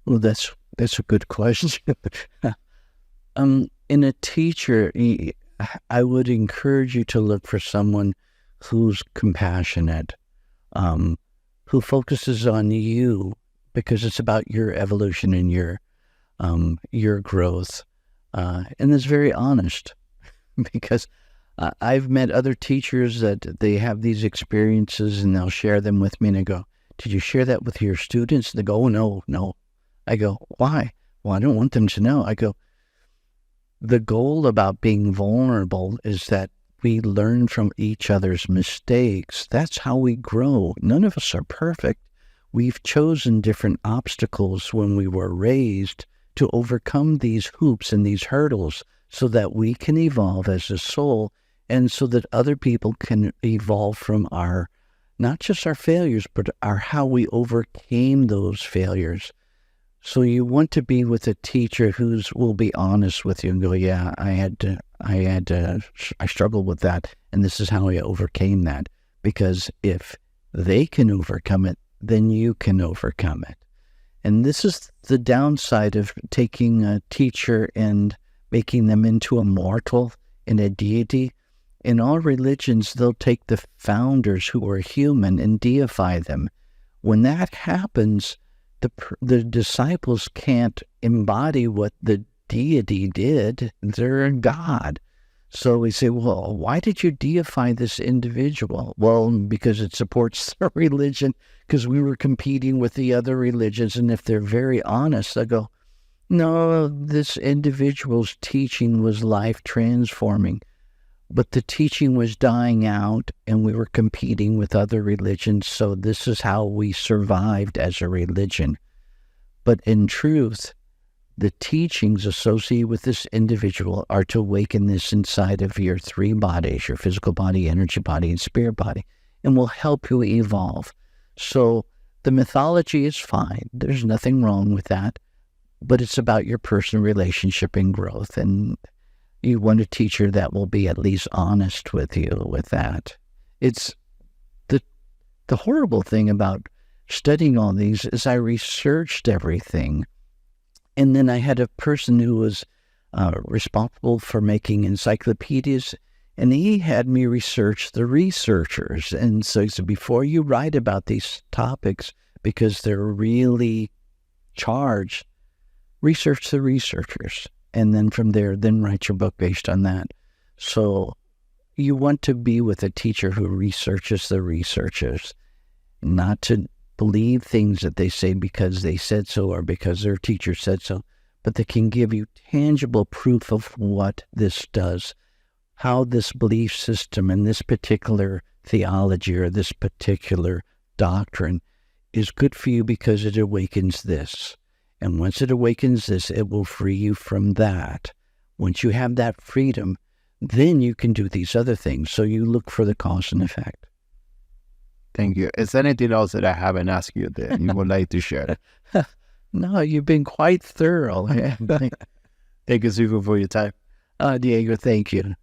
Well, that's a good question. In a teacher, I would encourage you to look for someone who's compassionate, who focuses on you, because it's about your evolution and your growth, and is very honest. Because I've met other teachers that they have these experiences and they'll share them with me, and I go, "Did you share that with your students?" They go, "Oh, no." I go, "Why?" "Well, I don't want them to know." I go, the goal about being vulnerable is that we learn from each other's mistakes. That's how we grow. None of us are perfect. we've chosen different obstacles when we were raised to overcome these hoops and these hurdles so that we can evolve as a soul and so that other people can evolve from our, not just our failures, but our how we overcame those failures. So you want to be with a teacher will be honest with you and go, yeah, I struggled with that, and this is how I overcame that. Because if they can overcome it, then you can overcome it. And this is the downside of taking a teacher and making them into a mortal and a deity. In all religions, they'll take the founders who are human and deify them. When that happens, the disciples can't embody what the deity did. They're a god. So we say, well, why did you deify this individual? Well, because it supports the religion, because we were competing with the other religions. And if they're very honest, they go, no, this individual's teaching was life transforming, but the teaching was dying out and we were competing with other religions. So this is how we survived as a religion. But in truth, the teachings associated with this individual are to awaken this inside of your three bodies, your physical body, energy body, and spirit body, and will help you evolve. So the mythology is fine. There's nothing wrong with that, but it's about your personal relationship and growth, and you want a teacher that will be at least honest with you with that. It's the horrible thing about studying all these is I researched everything. And then I had a person who was responsible for making encyclopedias, and he had me research the researchers. And so he said, before you write about these topics, because they're really charged, research the researchers. And then from there, then write your book based on that. So you want to be with a teacher who researches the researchers, not to believe things that they say because they said so or because their teacher said so, but they can give you tangible proof of what this does, how this belief system and this particular theology or this particular doctrine is good for you because it awakens this. And once it awakens this, it will free you from that. Once you have that freedom, then you can do these other things. So you look for the cause and effect. Thank you. Is there anything else that I haven't asked you that you would like to share? No, you've been quite thorough. Thank you, Sifu, for your time. Diego, thank you.